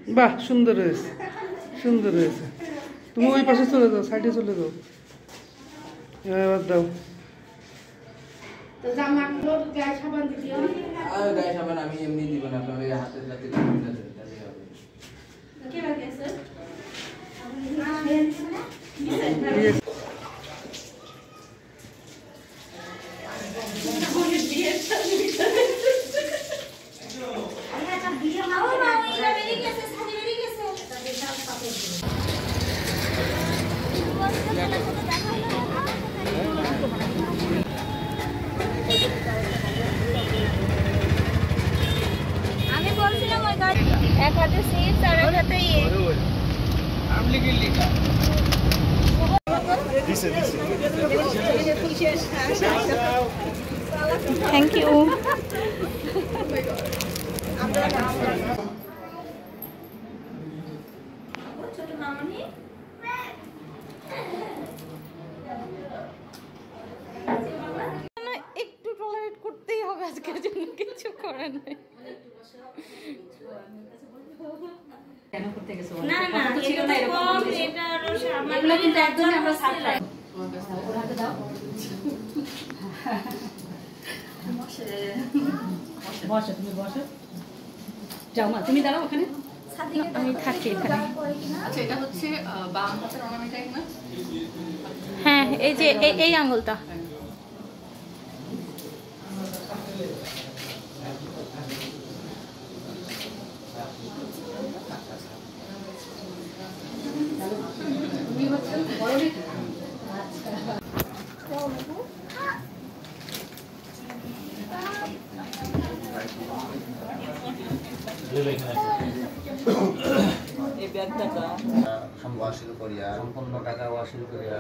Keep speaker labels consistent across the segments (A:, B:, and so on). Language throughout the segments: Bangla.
A: বাহ, সুন্দর হয়েছে, সুন্দর হয়েছে। তুমি ওই পাশে চলে যাও, সাইডে চলে যাও। এবার দাও।
B: তো জামাগুলোর গায়ে সাবান দিও।
C: আর গায়ে সাবান আমি এমনি দিব না, আপনার এই হাতের লাতে দিবেন না তাহলে হবে।
B: কে বাকি আছে?
D: আমি বলছিলাম ওই গাড়ি এক হাতে সিট আর এক হাতে ইয়ে
C: আমলি গিল্লি
D: থ্যাংক ইউ। ছোট মামনি একটু টলারেট করতেই হবে, আজকের জন্য কিছু করার নেই।
E: কেন করতে গেছো?
D: না না,
E: তো ছিল না এরকম
D: কম,
E: কিছু।
D: এটা আরো সামান্য।
E: এগুলো কিন্তু একদমই আমরা সাপ্লাই। ওর হাতে দাও। বসো, তুমি বসো। যাও মা, তুমি দাঁড়াও ওখানে।
D: আমি থাকি এখানে।
E: আচ্ছা, এটা হচ্ছে বাম হাতের অর্নামেন্টাই না?
D: হ্যাঁ, এই যে এই আঙ্গুলটা।
E: তুমি হচ্ছে বড় নাকি?
F: ওয়াসিল করিয়া
G: সম্পূর্ণ টাকা ওয়াসিল করিয়া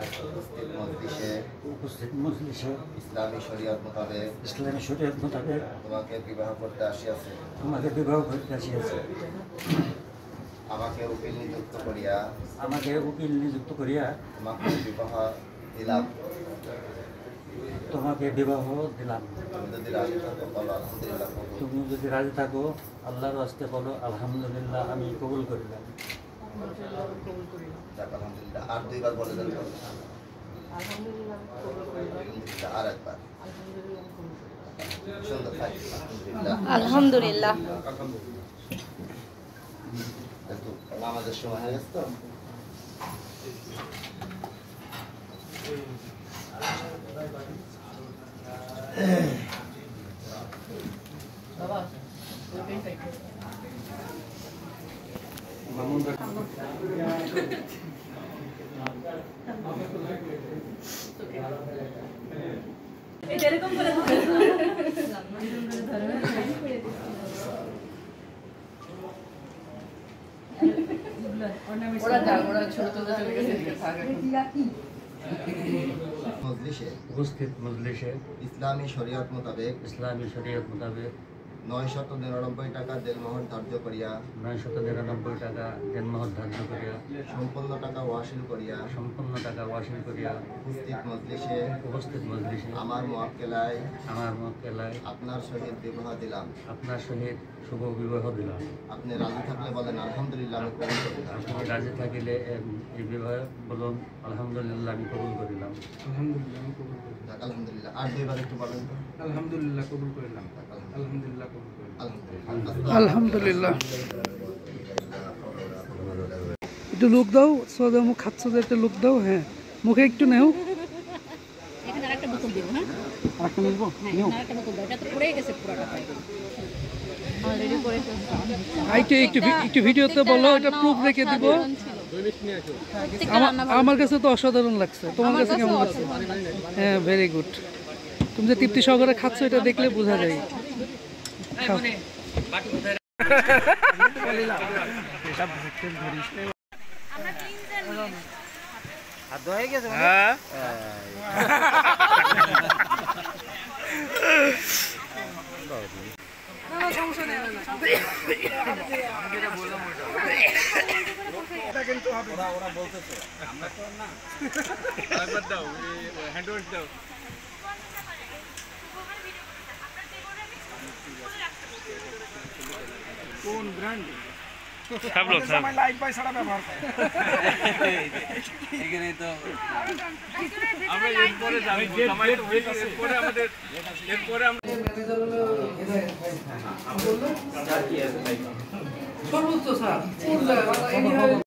F: উপস্থিত
G: মজলিসে
F: ইসলামী শরীয়ত মোতাবেক
G: ইসলামী শরীয়ত মোতাবেক
F: তোমাকে বিবাহ করতে আসিয়াছে।
G: তোমাকে বিবাহ করতে আসিয়াছে।
F: আমাকে উকিল নিযুক্ত করিয়া তোমাকে বিবাহ দিলাম।
G: তোমাকে বিবাহ দিলাম।
F: তুমি যদি রাজি থাকো বলো আলহামদুলিল্লাহ কবুল।
G: তুমি যদি রাজি থাকো আল্লাহর রাস্তে বলো আলহামদুলিল্লাহ, আমি কবুল করিলাম।
F: যাক, আলহামদুলিল্লাহ। আর দুইবার বলে দেন তো। আর একবার। সুন্দর, থাক।
D: আলহামদুলিল্লাহ।
F: একটু নামাজের সময় হয়ে গেছে তো।
E: এরকম করে
G: উপস্থিত মজলিসে
F: ইসলামী শরীয়ত মোতাবেক
G: 999
F: টাকা দেনমোহর ধার্য করিয়া
G: 999 টাকা দেনমোহর ধার্য করিয়া
F: সম্পূর্ণ টাকা ওয়াসিল করিয়া উপস্থিত মজলিসে আমার মুআক্কেলায় আপনার সহিত বিবাহ দিলাম।
G: আপনার সহিত শুভ বিবাহ দিলাম।
F: আপনি রাজি থাকলে বলেন আলহামদুলিল্লাহ, আমি কবুল করিলাম।
G: আপনি রাজি থাকিলে এই বিবাহ বলুন আলহামদুলিল্লাহ, আমি কবুল করিলাম।
F: যাক, আলহামদুলিল্লাহ। আর দুইবার একটু বলেন তো।
C: আলহামদুলিল্লাহ কবুল করলাম। আলহামদুলিল্লাহ কবুল করলাম।
A: আলহামদুলিল্লাহ। একটু লুক দাও, সোজা মুখ খাচ্ছ যে একটা লুক দাও। হ্যাঁ, মুখে একটু নেও।
E: এখানে আরেকটা বোতল দিব। হ্যাঁ,
A: আরেকটা নিবো।
E: হ্যাঁ, এখানে আরেকটা বোতল দাও। এটা তো পড়ে গেছে পুরোটা। অলরেডি করে
A: একটু ভিডিওতে বলো, এটা প্রুফ রেখে দিব। আমার কাছে তো অসাধারণ লাগছে, তোমার কাছে কেমন লাগছে? হ্যাঁ, ভেরি গুড। তুমি যে তৃপ্তি সহকারে খাচ্ছ এটা দেখলে বোঝা যায়। খাও।
C: ওরা বলতেছে আমরা তো না একবার দাও, হ্যান্ডওয়াশ দাও। কোন ব্র্যান্ড? লাইক বাই ছাড়া ব্যবহার করে
H: এখানে তো
C: আমরা এরপরে যাবো সময় তো হয়ে গেছে এরপরে আমাদের এরপরে আমরা
A: সর্বোচ্চ স্যার